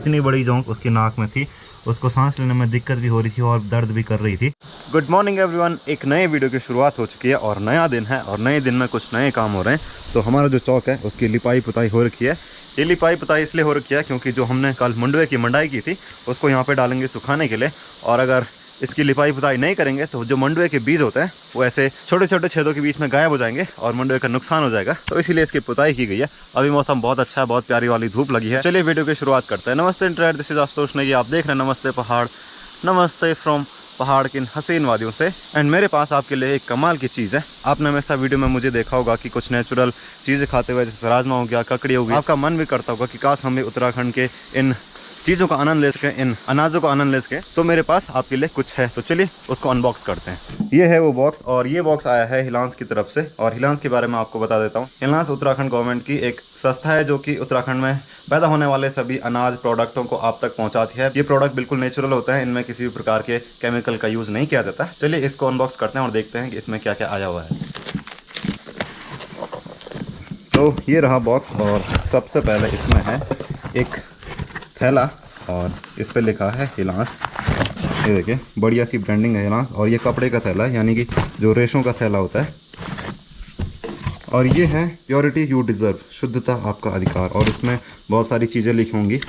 इतनी बड़ी जोंक उसकी नाक में थी, उसको सांस लेने में दिक्कत भी हो रही थी और दर्द भी कर रही थी। गुड मॉर्निंग एवरीवन, एक नए वीडियो की शुरुआत हो चुकी है और नया दिन है और नए दिन में कुछ नए काम हो रहे हैं। तो हमारा जो चौक है उसकी लिपाई पुताई हो रखी है। ये लिपाई पुताई इसलिए हो रखी है क्योंकि जो हमने कल मंडवे की मंडाई की थी उसको यहाँ पे डालेंगे सुखाने के लिए, और अगर इसकी लिपाई पुताई नहीं करेंगे तो जो मंडवे के बीज होते हैं वो ऐसे छोटे छोटे छेदों के बीच में गायब हो जाएंगे और मंडवे का नुकसान हो जाएगा। तो इसीलिए इसकी पुताई की गई है। अभी मौसम बहुत अच्छा है, बहुत प्यारी वाली धूप लगी है। चलिए वीडियो की शुरुआत करते हैं। नमस्ते internet, this is Ashutosh Negi, आप देख रहे हैं नमस्ते पहाड़। नमस्ते फ्रॉम पहाड़ की हसीन वादियों से। एंड मेरे पास आपके लिए एक कमाल की चीज़ है। आपने हमेशा वीडियो में मुझे देखा होगा कि कुछ नेचुरल चीज़ें खाते हुए, जैसे राजमा हो गया, ककड़ी हो गई। आपका मन भी करता होगा कि काश हम भी उत्तराखंड के इन चीज़ों का आनंद ले सकें, इन अनाजों का आनंद ले सकें। तो मेरे पास आपके लिए कुछ है, तो चलिए उसको अनबॉक्स करते हैं। ये है वो बॉक्स, और ये बॉक्स आया है हिलांस की तरफ से। और हिलांस के बारे में आपको बता देता हूँ। हिलांस उत्तराखंड गवर्नमेंट की एक संस्था है जो कि उत्तराखंड में पैदा होने वाले सभी अनाज प्रोडक्टों को आप तक पहुंचाती है। ये प्रोडक्ट बिल्कुल नेचुरल होता है, इनमें किसी भी प्रकार के केमिकल का यूज़ नहीं किया जाता। चलिए इसको अनबॉक्स करते हैं और देखते हैं कि इसमें क्या क्या आया हुआ है। तो ये रहा बॉक्स, और सबसे पहले इसमें है एक थैला और इस पर लिखा है हिलांस। ये देखिए बढ़िया सी ब्रांडिंग है हिलांस। और ये कपड़े का थैला है, यानी कि जो रेशों का थैला होता है। और ये है प्योरिटी यू डिज़र्व, शुद्धता आपका अधिकार। और इसमें बहुत सारी चीज़ें लिखी होंगी।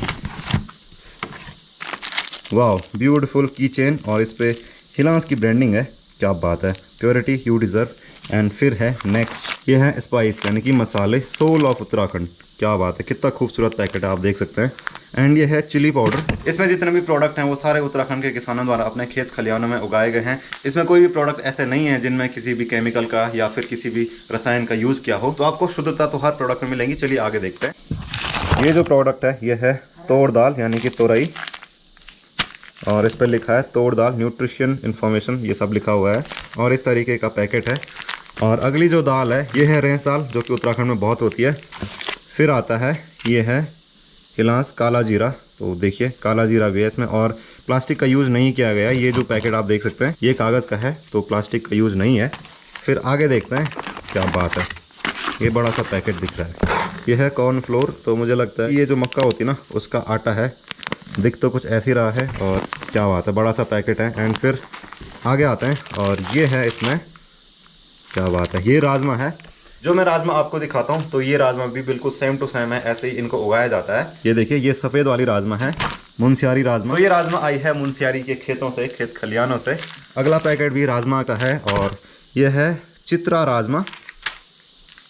वाह, ब्यूटीफुल की चेन, और इस पर हिलांस की ब्रांडिंग है। क्या बात है, प्योरिटी यू डिज़र्व। एंड फिर है नेक्स्ट, ये है स्पाइस यानी कि मसाले, सोल ऑफ उत्तराखंड। क्या बात है, कितना खूबसूरत पैकेट है, आप देख सकते हैं। एंड ये है चिली पाउडर। इसमें जितने भी प्रोडक्ट हैं वो सारे उत्तराखंड के किसानों द्वारा अपने खेत खलिहानों में उगाए गए हैं। इसमें कोई भी प्रोडक्ट ऐसे नहीं है जिनमें किसी भी केमिकल का या फिर किसी भी रसायन का यूज़ किया हो। तो आपको शुद्धता तो हर प्रोडक्ट में मिलेंगी। चलिए आगे देखते हैं। ये जो प्रोडक्ट है ये है तोड़ दाल यानी कि तोरई, और इस पर लिखा है तोड़ दाल न्यूट्रिशन इन्फॉर्मेशन, ये सब लिखा हुआ है। और इस तरीके का पैकेट है। और अगली जो दाल है ये है रेंस दाल, जो कि उत्तराखंड में बहुत होती है। फिर आता है ये है हिलांस काला जीरा। तो देखिए काला जीरा भी है इसमें, और प्लास्टिक का यूज़ नहीं किया गया। ये जो पैकेट आप देख सकते हैं ये कागज़ का है, तो प्लास्टिक का यूज़ नहीं है। फिर आगे देखते हैं। क्या बात है, ये बड़ा सा पैकेट दिख रहा है। ये है कॉर्नफ्लोर। तो मुझे लगता है ये जो मक्का होती है ना उसका आटा है। दिख तो कुछ ऐसी रहा है। और क्या बात है, बड़ा सा पैकेट है। एंड फिर आगे आते हैं, और ये है इसमें, क्या बात है, ये राजमा है। जो मैं राजमा आपको दिखाता हूँ तो ये राजमा भी बिल्कुल सेम टू सेम है, ऐसे ही इनको उगाया जाता है। ये देखिए ये सफ़ेद वाली राजमा है, मुनस्यारी राजमा। तो ये राजमा आई है मुनस्यारी के खेतों से, खेत खलिहानों से। अगला पैकेट भी राजमा का है, और ये है चित्रा राजमा।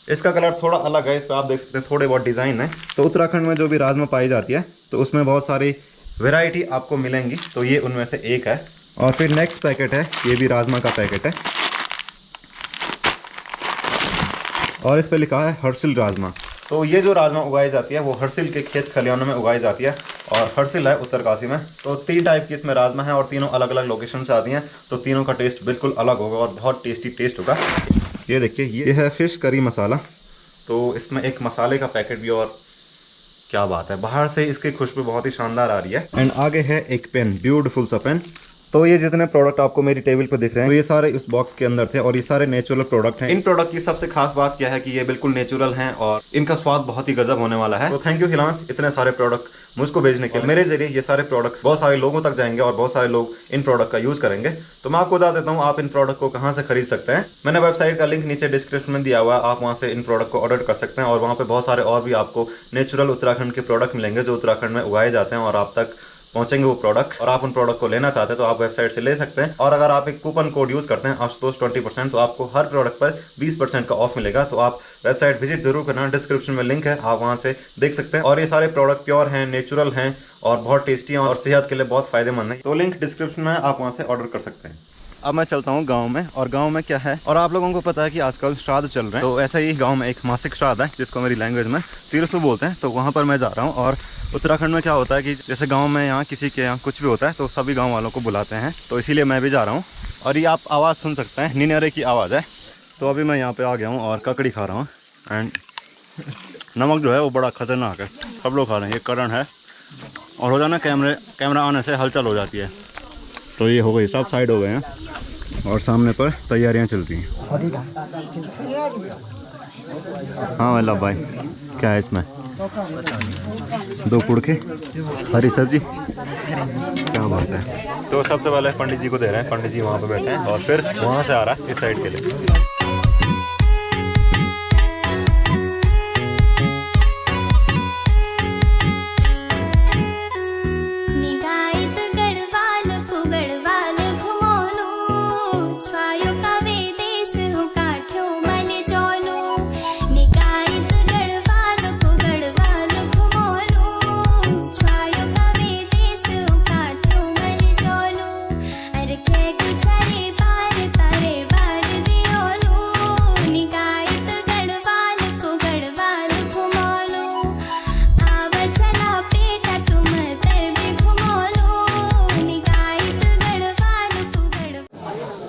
इसका कलर थोड़ा अलग है, इस पर आप देख सकते हैं थोड़े बहुत डिज़ाइन है। तो उत्तराखंड में जो भी राजमा पाई जाती है तो उसमें बहुत सारी वेराइटी आपको मिलेंगी, तो ये उनमें से एक है। और फिर नेक्स्ट पैकेट है, ये भी राजमा का पैकेट है, और इस पे लिखा है हर्सिल राजमा। तो ये जो राजमा उगाई जाती है वो हर्सिल के खेत खलिहानों में उगाई जाती है, और हर्सिल है उत्तरकाशी में। तो 3 टाइप की इसमें राजमा है, और तीनों अलग अलग लोकेशन से आती हैं। तो तीनों का टेस्ट बिल्कुल अलग होगा और बहुत टेस्टी टेस्ट होगा। ये देखिए ये है फिश करी मसाला। तो इसमें एक मसाले का पैकेट भी, और क्या बात है, बाहर से इसकी खुशबू बहुत ही शानदार आ रही है। एंड आगे है एक पेन, ब्यूटीफुल सा पेन। तो ये जितने प्रोडक्ट आपको मेरी टेबल पर दिख रहे हैं तो ये सारे इस बॉक्स के अंदर थे, और ये सारे नेचुरल प्रोडक्ट हैं। इन प्रोडक्ट की सबसे खास बात क्या है कि ये बिल्कुल नेचुरल हैं और इनका स्वाद बहुत ही गजब होने वाला है। तो थैंक यू हिलांस, इतने सारे प्रोडक्ट मुझको भेजने के लिए। मेरे जरिए ये सारे प्रोडक्ट बहुत सारे लोगों तक जाएंगे और बहुत सारे लोग इन प्रोडक्ट का यूज़ करेंगे। तो मैं आपको बता देता हूँ आप इन प्रोडक्ट को कहाँ से खरीद सकते हैं। मैंने वेबसाइट का लिंक नीचे डिस्क्रिप्शन में दिया हुआ है, आप वहाँ से इन प्रोडक्ट को ऑर्डर कर सकते हैं। और वहाँ पे बहुत सारे और भी आपको नेचुरल उत्तराखंड के प्रोडक्ट मिलेंगे जो उत्तराखंड में उगाए जाते हैं, और आप तक पहुंचेंगे वो प्रोडक्ट। और आप उन प्रोडक्ट को लेना चाहते हैं तो आप वेबसाइट से ले सकते हैं। और अगर आप एक कूपन कोड यूज़ करते हैं आशुतोष 20%, तो आपको हर प्रोडक्ट पर 20% का ऑफ मिलेगा। तो आप वेबसाइट विजिट जरूर करना, डिस्क्रिप्शन में लिंक है, आप वहाँ से देख सकते हैं। और ये सारे प्रोडक्ट प्योर हैं, नेचुरल हैं, और बहुत टेस्टी हैं, और सेहत के लिए बहुत फायदेमंद है। तो लिंक डिस्क्रिप्शन में, आप वहाँ से ऑर्डर कर सकते हैं। अब मैं चलता हूँ गांव में, और गांव में क्या है, और आप लोगों को पता है कि आजकल श्राद्ध चल रहे हैं। तो ऐसे ही गांव में एक मासिक श्राद्ध है जिसको मेरी लैंग्वेज में तीरसु बोलते हैं। तो वहाँ पर मैं जा रहा हूँ। और उत्तराखंड में क्या होता है कि जैसे गांव में यहाँ किसी के यहाँ कुछ भी होता है तो सभी गांव वालों को बुलाते हैं, तो इसीलिए मैं भी जा रहा हूँ। और ये आप आवाज़ सुन सकते हैं, निनेरे की आवाज़ है। तो अभी मैं यहाँ पे आ गया हूँ और ककड़ी खा रहा हूँ। एंड नमक जो है वो बड़ा खतरनाक है, सब लोग खा रहे हैं। ये करण है, और रोज़ाना कैमरा आने से हलचल हो जाती है। तो ये हो गई, सब साइड हो गए हैं, और सामने पर तैयारियां चल रही हैं। हाँ वल्लभ भाई, क्या है इसमें? 2 पुड़के, हरी सब्जी, क्या बात है। तो सबसे पहले पंडित जी को दे रहे हैं, पंडित जी वहाँ पे बैठे हैं और फिर वहाँ से आ रहा है इस साइड के लिए।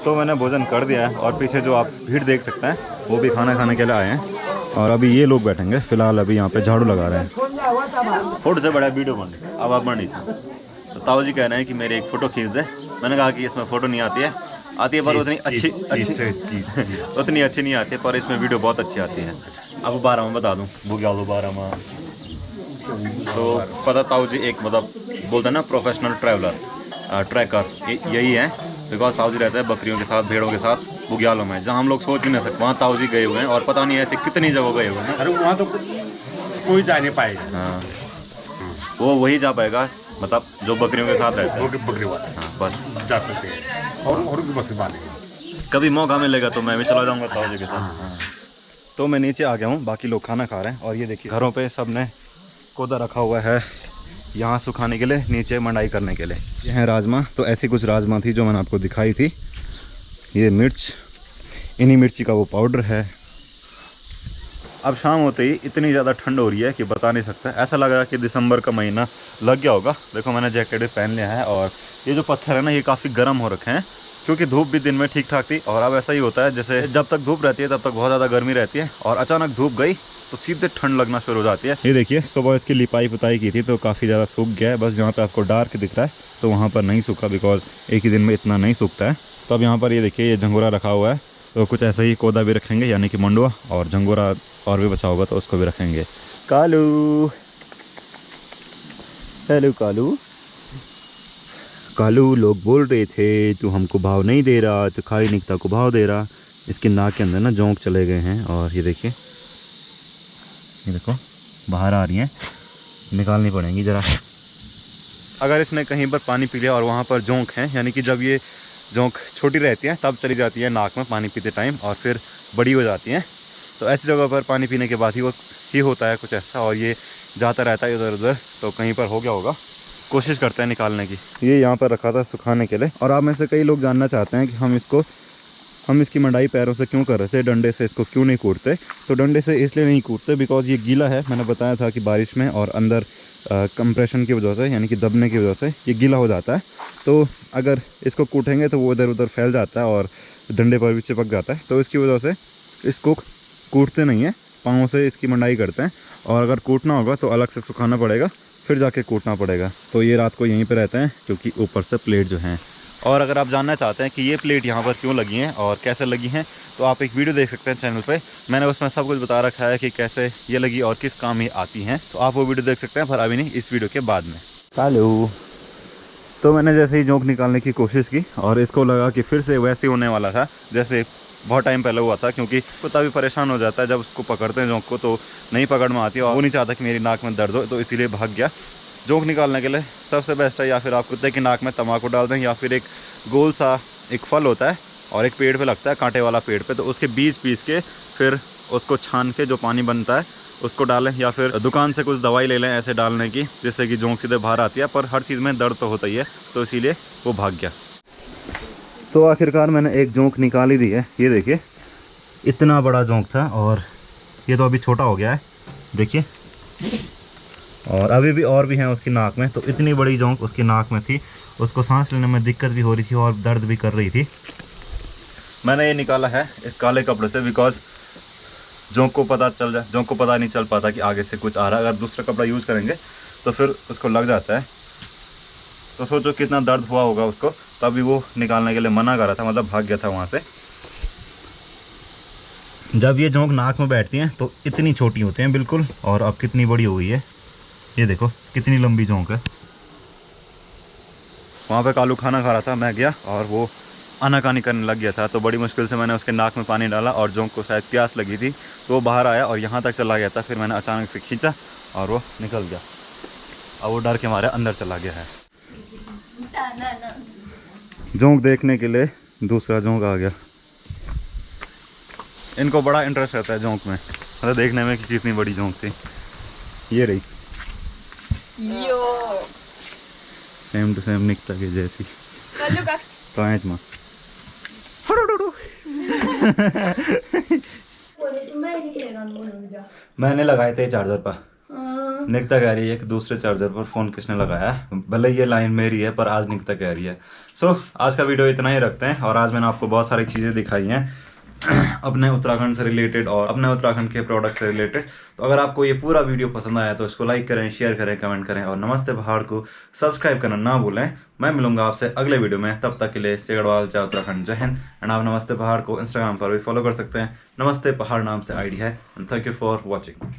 तो मैंने भोजन कर दिया है और पीछे जो आप भीड़ देख सकते हैं वो भी खाना खाने के लिए आए हैं। और अभी ये लोग बैठेंगे, फिलहाल अभी यहाँ पे झाड़ू लगा रहे हैं। फोटो से बड़ा वीडियो बन रही, अब आप बन नीचे। तो ताऊ जी कह रहे हैं कि मेरे एक फ़ोटो खींच दे। मैंने कहा कि इसमें फ़ोटो नहीं आती है पर उतनी अच्छी उतनी अच्छी नहीं आती है, पर इसमें वीडियो बहुत अच्छी आती है। अब 12 में बता दूँ, बुग्या लो 12 में। तो पता ताऊ जी एक मतलब बोलते हैं ना प्रोफेशनल ट्रैवलर ट्रैकर, यही है। बिकॉज ताऊ जी रहते हैं बकरियों के साथ, भेड़ों के साथ बुग्यालों में, जहाँ हम लोग सोच भी नहीं सकते। वहाँ ताऊ जी गए हुए हैं और पता नहीं ऐसे कितनी जगह गए हुए हैं। अरे वहाँ तो कोई जा नहीं पाएगा। हाँ, वो वही जा पाएगा मतलब जो बकरियों के साथ रहते हैं, बकरी वाले। हाँ बस जा सकते हैं और भी बस वाले। कभी मौका मिलेगा तो मैं भी चला जाऊँगा ताऊ जी के साथ। तो मैं नीचे आ गया हूँ, बाकी लोग खाना खा रहे हैं। और ये देखिए घरों पे सब ने कोदा रखा हुआ है, यहाँ सुखाने के लिए, नीचे मंडाई करने के लिए। ये है राजमा। तो ऐसी कुछ राजमा थी जो मैंने आपको दिखाई थी। ये मिर्च, इन्हीं मिर्ची का वो पाउडर है। अब शाम होते ही इतनी ज़्यादा ठंड हो रही है कि बता नहीं सकता। ऐसा लग रहा है कि दिसंबर का महीना लग गया होगा। देखो मैंने जैकेट भी पहन लिया है और ये जो पत्थर है ना ये काफ़ी गर्म हो रखे हैं, क्योंकि धूप भी दिन में ठीक ठाक थी। और अब ऐसा ही होता है जैसे जब तक धूप रहती है तब तक बहुत ज़्यादा गर्मी रहती है और अचानक धूप गई तो सीधे ठंड लगना शुरू हो जाती है। ये देखिए सुबह इसकी लिपाई पुताई की थी तो काफ़ी ज़्यादा सूख गया है। बस जहाँ पे आपको डार्क दिख रहा है तो वहाँ पर नहीं सूखा, बिकॉज एक ही दिन में इतना नहीं सूखता है। तो अब यहाँ पर ये देखिए ये झंगोरा रखा हुआ है, तो कुछ ऐसा ही कोदा भी रखेंगे यानी कि मंडुआ, और झंगोरा और भी बचा होगा तो उसको भी रखेंगे। कालू, हेलो कालू। कालू लोग बोल रहे थे तू हमको भाव नहीं दे रहा, तो खाई निकता को भाव दे रहा। इसके नाक के अंदर ना जोंक चले गए हैं और ये देखिए, ये देखो बाहर आ रही हैं, निकालनी पड़ेंगी ज़रा। अगर इसने कहीं पर पानी पी लिया और वहाँ पर जोंक हैं, यानी कि जब ये जोंक छोटी रहती है तब चली जाती है नाक में पानी पीते टाइम और फिर बड़ी हो जाती हैं, तो ऐसी जगह पर पानी पीने के बाद ही होता है कुछ ऐसा। और ये जाता रहता है इधर उधर, तो कहीं पर हो गया होगा। कोशिश करते हैं निकालने की। ये यहाँ पर रखा था सुखाने के लिए। और आप में से कई लोग जानना चाहते हैं कि हम इसकी मंडाई पैरों से क्यों कर रहे थे, डंडे से इसको क्यों नहीं कूटते। तो डंडे से इसलिए नहीं कूटते बिकॉज ये गीला है। मैंने बताया था कि बारिश में और अंदर कंप्रेशन की वजह से यानी कि दबने की वजह से ये गीला हो जाता है। तो अगर इसको कूटेंगे तो वो इधर उधर फैल जाता है और डंडे पर भी चिपक जाता है। तो इसकी वजह से इसको कूटते नहीं हैं, पाँव से इसकी मंडाई करते हैं। और अगर कूटना होगा तो अलग से सुखाना पड़ेगा, फिर जाके कूटना पड़ेगा। तो ये रात को यहीं पे रहते हैं क्योंकि ऊपर से प्लेट जो हैं। और अगर आप जानना चाहते हैं कि ये प्लेट यहाँ पर क्यों लगी हैं और कैसे लगी हैं, तो आप एक वीडियो देख सकते हैं चैनल पे। मैंने उसमें सब कुछ बता रखा है कि कैसे ये लगी और किस काम ये आती हैं। तो आप वो वीडियो देख सकते हैं, पर अभी नहीं, इस वीडियो के बाद में। हेलो। तो मैंने जैसे ही जोंक निकालने की कोशिश की और इसको लगा कि फिर से वैसे होने वाला था जैसे बहुत टाइम पहले हुआ था, क्योंकि कुत्ता भी परेशान हो जाता है जब उसको पकड़ते हैं जोंक को, तो नहीं पकड़ में आती और वो नहीं चाहता कि मेरी नाक में दर्द हो, तो इसीलिए भाग गया। जोंक निकालने के लिए सबसे बेस्ट है या फिर आप कुत्ते की नाक में तम्बाकू डाल दें, या फिर एक गोल सा एक फल होता है और एक पेड़ पे लगता है, कांटे वाला पेड़ पे, तो उसके बीज पीस के फिर उसको छान के जो पानी बनता है उसको डालें, या फिर दुकान से कुछ दवाई ले लें ऐसे डालने की, जिससे कि जोंक सीधे बाहर आती है। पर हर चीज़ में दर्द तो होता ही है, तो इसीलिए वो भाग गया। तो आखिरकार मैंने एक जोंक निकाल ही दी है। ये देखिए इतना बड़ा जोंक था और ये तो अभी छोटा हो गया है, देखिए। और अभी भी और भी हैं उसकी नाक में। तो इतनी बड़ी जोंक उसकी नाक में थी, उसको सांस लेने में दिक्कत भी हो रही थी और दर्द भी कर रही थी। मैंने ये निकाला है इस काले कपड़े से, बिकॉज जोंक को पता नहीं चल पाता कि आगे से कुछ आ रहा है। अगर दूसरा कपड़ा यूज़ करेंगे तो फिर उसको लग जाता है। तो सोचो कितना दर्द हुआ होगा उसको, तभी वो निकालने के लिए मना कर रहा था, मतलब भाग गया था वहाँ से। जब ये जोंक नाक में बैठती हैं तो इतनी छोटी होती हैं बिल्कुल, और अब कितनी बड़ी हो गई है, ये देखो कितनी लंबी जोंक है। वहाँ पे कालू खाना खा रहा था, मैं गया और वो आनाकानी करने लग गया था, तो बड़ी मुश्किल से मैंने उसके नाक में पानी डाला और जोंक को शायद प्यास लगी थी तो वो बाहर आया और यहाँ तक चला गया था। फिर मैंने अचानक से खींचा और वो निकल गया। अब वो डर के मारे अंदर चला गया है। जोंक देखने के लिए दूसरा जोंक आ गया। इनको बड़ा इंटरेस्ट रहता है जोंक में, मतलब देखने में कि कितनी बड़ी जोंक थी। ये रही सेम टू सेम निकता के जैसी। कांच में मैंने लगाए थे चार्जर पर। निकिता कह रही है कि दूसरे चार्जर पर फ़ोन किसने लगाया है, भले ये लाइन मेरी है पर आज निकिता कह रही है। सो आज का वीडियो इतना ही रखते हैं। और आज मैंने आपको बहुत सारी चीज़ें दिखाई हैं अपने उत्तराखंड से रिलेटेड और अपने उत्तराखंड के प्रोडक्ट से रिलेटेड। तो अगर आपको ये पूरा वीडियो पसंद आया तो इसको लाइक करें, शेयर करें, कमेंट करें और नमस्ते पहाड़ को सब्सक्राइब करना ना भूलें। मैं मिलूंगा आपसे अगले वीडियो में, तब तक के लिए जय गढ़वाल, जय उत्तराखंड, जय हिंद। एंड आप नमस्ते पहाड़ को इंस्टाग्राम पर भी फॉलो कर सकते हैं, नमस्ते पहाड़ नाम से आईडी है। And thank you for watching.